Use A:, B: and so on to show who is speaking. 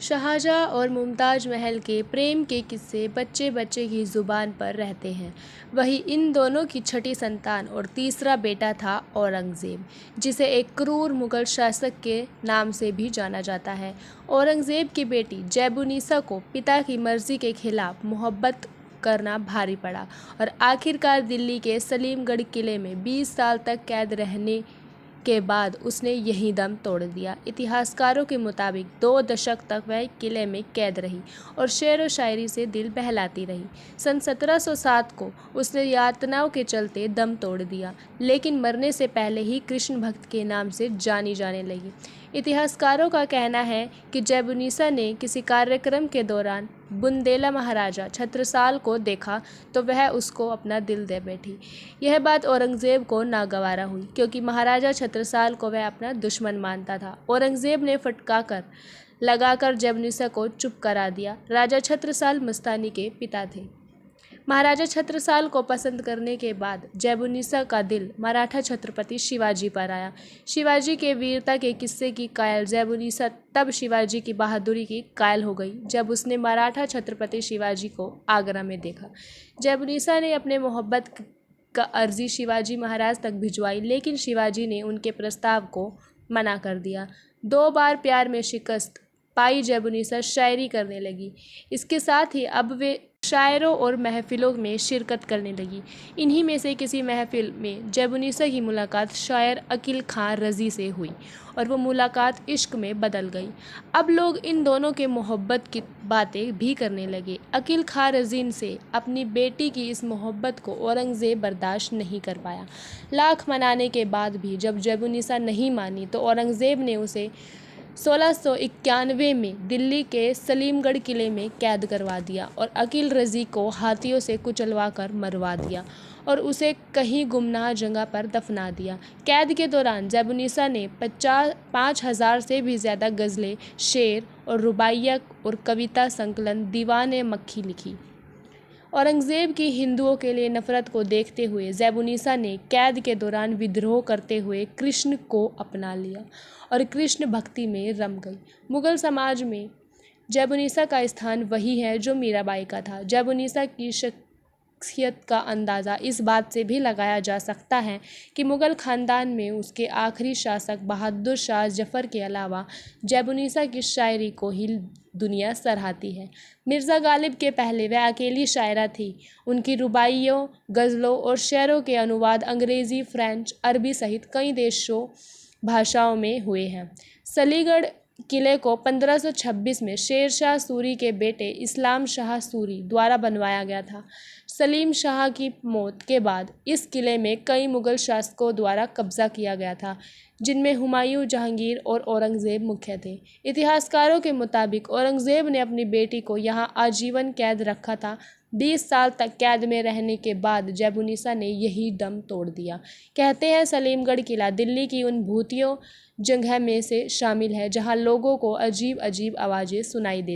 A: शाहजहाँ और मुमताज़ महल के प्रेम के किस्से बच्चे बच्चे की ज़ुबान पर रहते हैं। वही इन दोनों की छठी संतान और तीसरा बेटा था औरंगज़ेब, जिसे एक क्रूर मुग़ल शासक के नाम से भी जाना जाता है। औरंगज़ेब की बेटी जैबुनिसा को पिता की मर्ज़ी के खिलाफ मोहब्बत करना भारी पड़ा और आखिरकार दिल्ली के सलीमगढ़ किले में 20 साल तक कैद रहने के बाद उसने यहीं दम तोड़ दिया। इतिहासकारों के मुताबिक 2 दशक तक वह किले में कैद रही और शेर व शायरी से दिल बहलाती रही। सन 1707 को उसने यातनाओं के चलते दम तोड़ दिया, लेकिन मरने से पहले ही कृष्ण भक्त के नाम से जानी जाने लगी। इतिहासकारों का कहना है कि जैबुनिसा ने किसी कार्यक्रम के दौरान बुंदेला महाराजा छत्रसाल को देखा तो वह उसको अपना दिल दे बैठी। यह बात औरंगज़ेब को नागवारा हुई, क्योंकि महाराजा छत्रसाल को वह अपना दुश्मन मानता था। औरंगज़ेब ने फटकार लगाकर जैबुनिसा को चुप करा दिया। राजा छत्रसाल मस्तानी के पिता थे। महाराजा छत्रसाल को पसंद करने के बाद जैबुनिसा का दिल मराठा छत्रपति शिवाजी पर आया। शिवाजी के वीरता के किस्से की कायल जैबुनिसा तब शिवाजी की बहादुरी की कायल हो गई जब उसने मराठा छत्रपति शिवाजी को आगरा में देखा। जैबुनिसा ने अपने मोहब्बत का अर्जी शिवाजी महाराज तक भिजवाई, लेकिन शिवाजी ने उनके प्रस्ताव को मना कर दिया। 2 बार प्यार में शिकस्त पाई जैबुनिसा शायरी करने लगी। इसके साथ ही अब वे शायरों और महफिलों में शिरकत करने लगी। इन्हीं में से किसी महफिल में जैबुनिसा की मुलाकात शायर अकील खां रज़ी से हुई और वो मुलाकात इश्क में बदल गई। अब लोग इन दोनों के मोहब्बत की बातें भी करने लगे। अकील खां रज़ी से अपनी बेटी की इस मोहब्बत को औरंगज़ेब बर्दाश्त नहीं कर पाया। लाख मनाने के बाद भी जब जैबुनिसा नहीं मानी तो औरंगज़ेब ने उसे 1691 में दिल्ली के सलीमगढ़ किले में कैद करवा दिया और अकील रज़ी को हाथियों से कुचलवा कर मरवा दिया और उसे कहीं गुमनाह जगह पर दफना दिया। कैद के दौरान जैबुनिसा ने 5,000 से भी ज़्यादा गज़लें, शेर और रुबाइया और कविता संकलन दीवान-ए-मक्खी लिखी। औरंगज़ेब की हिंदुओं के लिए नफ़रत को देखते हुए जैबुनिसा ने कैद के दौरान विद्रोह करते हुए कृष्ण को अपना लिया और कृष्ण भक्ति में रम गई। मुग़ल समाज में जैबुनिसा का स्थान वही है जो मीराबाई का था। जैबुनिसा की शख्सियत का अंदाज़ा इस बात से भी लगाया जा सकता है कि मुग़ल ख़ानदान में उसके आखिरी शासक बहादुर शाह जफ़र के अलावा जैबुनिसा की शायरी को ही दुनिया सराहती है। मिर्ज़ा गालिब के पहले वह अकेली शायरा थी। उनकी रुबाइयों, गज़लों और शेरों के अनुवाद अंग्रेज़ी, फ़्रेंच, अरबी सहित कई देशों भाषाओं में हुए हैं। सलीगढ़ किले को 1526 में शेर शाह सूरी के बेटे इस्लाम शाह सूरी द्वारा बनवाया गया था। सलीम शाह की मौत के बाद इस किले में कई मुग़ल शासकों द्वारा कब्ज़ा किया गया था, जिनमें हुमायूं, जहांगीर और औरंगज़ेब मुख्य थे। इतिहासकारों के मुताबिक औरंगज़ेब ने अपनी बेटी को यहाँ आजीवन कैद रखा था। 20 साल तक कैद में रहने के बाद जैबुनिसा ने यही दम तोड़ दिया। कहते हैं सलीमगढ़ किला दिल्ली की उन भूतियों जगह में से शामिल है जहाँ लोगों को अजीब अजीब आवाज़ें सुनाई देती।